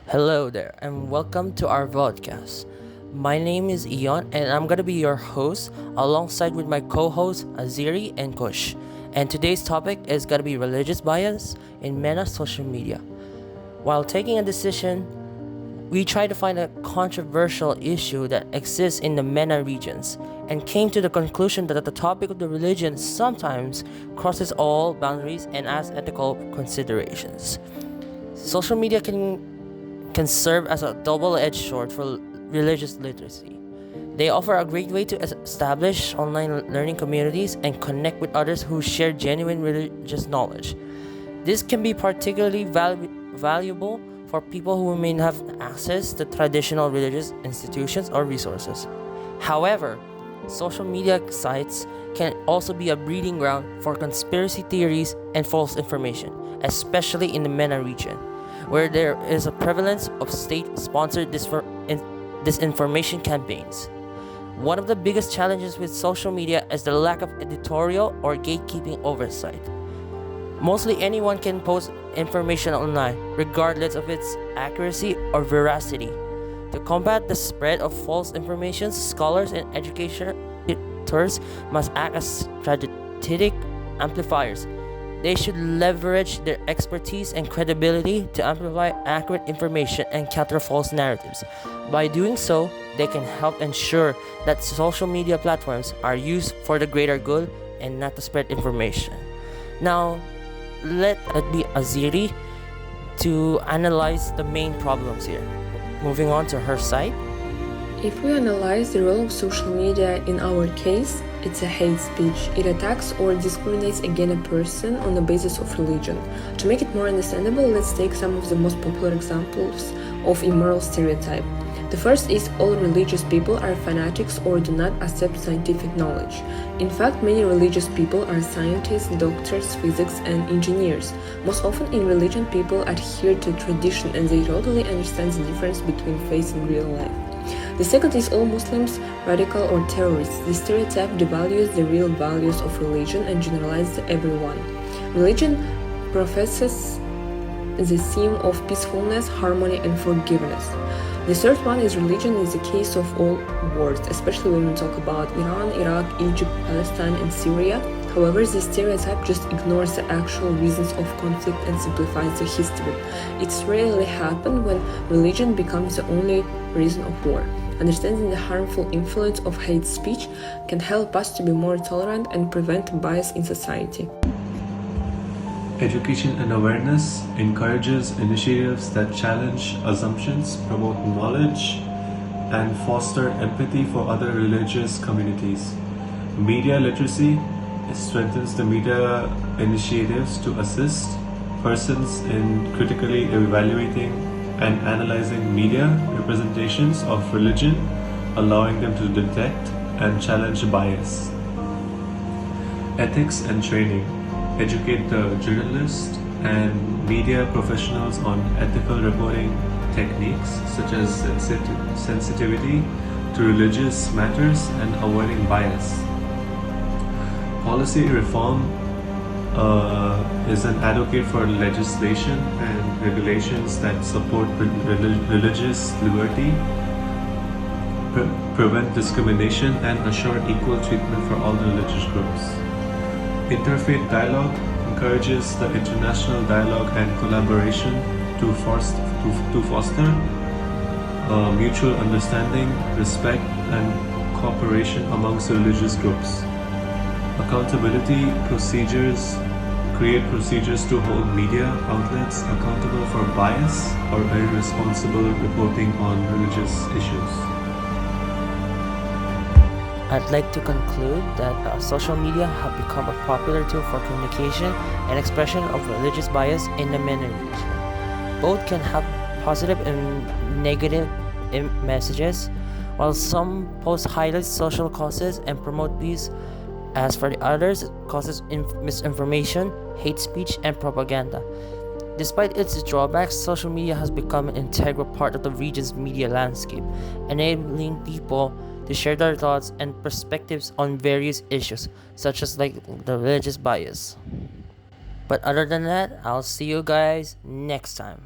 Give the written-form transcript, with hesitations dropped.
Hello there, and welcome to our podcast. My name is Ion, and I'm gonna be your host alongside with my co-hosts Aziri and Kush. And today's topic is gonna be religious bias in MENA social media. While taking a decision, we try to find a controversial issue that exists in the MENA regions, and came to the conclusion that the topic of the religion sometimes crosses all boundaries and as ethical considerations. Social media can serve as a double-edged sword for religious literacy. They offer a great way to establish online learning communities and connect with others who share genuine religious knowledge. This can be particularly valuable for people who may not have access to traditional religious institutions or resources. However, social media sites can also be a breeding ground for conspiracy theories and false information, especially in the MENA region, where there is a prevalence of state-sponsored disinformation campaigns. One of the biggest challenges with social media is the lack of editorial or gatekeeping oversight. Mostly anyone can post information online, regardless of its accuracy or veracity. To combat the spread of false information, scholars and educators must act as strategic amplifiers. They should leverage their expertise and credibility to amplify accurate information and counter false narratives. By doing so, they can help ensure that social media platforms are used for the greater good and not to spread information. Now, let it be Aziri to analyze the main problems here. Moving on to her side. If we analyze the role of social media in our case, it's a hate speech. It attacks or discriminates against a person on the basis of religion. To make it more understandable, let's take some of the most popular examples of immoral stereotype. The first is all religious people are fanatics or do not accept scientific knowledge. In fact, many religious people are scientists, doctors, physicists, and engineers. Most often in religion, people adhere to tradition and they totally understand the difference between faith and real life. The second is all Muslims radical or terrorists. This stereotype devalues the real values of religion and generalizes to everyone. Religion professes the theme of peacefulness, harmony, and forgiveness. The third one is religion is the case of all wars, especially when we talk about Iran, Iraq, Egypt, Palestine, and Syria. However, this stereotype just ignores the actual reasons of conflict and simplifies the history. It's rarely happened when religion becomes the only reason of war. Understanding the harmful influence of hate speech can help us to be more tolerant and prevent bias in society. Education and awareness encourages initiatives that challenge assumptions, promote knowledge, and foster empathy for other religious communities. Media literacy strengthens the media initiatives to assist persons in critically evaluating and analyzing media representations of religion, allowing them to detect and challenge bias. Ethics and training educate the journalists and media professionals on ethical reporting techniques such as sensitivity to religious matters and avoiding bias. Policy reform is an advocate for legislation and regulations that support religious liberty, prevent discrimination, and assure equal treatment for all religious groups. Interfaith dialogue encourages the international dialogue and collaboration to foster mutual understanding, respect, and cooperation amongst religious groups. Accountability procedures create procedures to hold media outlets accountable for bias or irresponsible reporting on religious issues. I'd like to conclude that social media have become a popular tool for communication and expression of religious bias in the MENA region. Both can have positive and negative messages, while some post highlight social causes and promote these. As for the others, it causes misinformation, hate speech, and propaganda. Despite its drawbacks, social media has become an integral part of the region's media landscape, enabling people to share their thoughts and perspectives on various issues, such as like the religious bias. But other than that, I'll see you guys next time.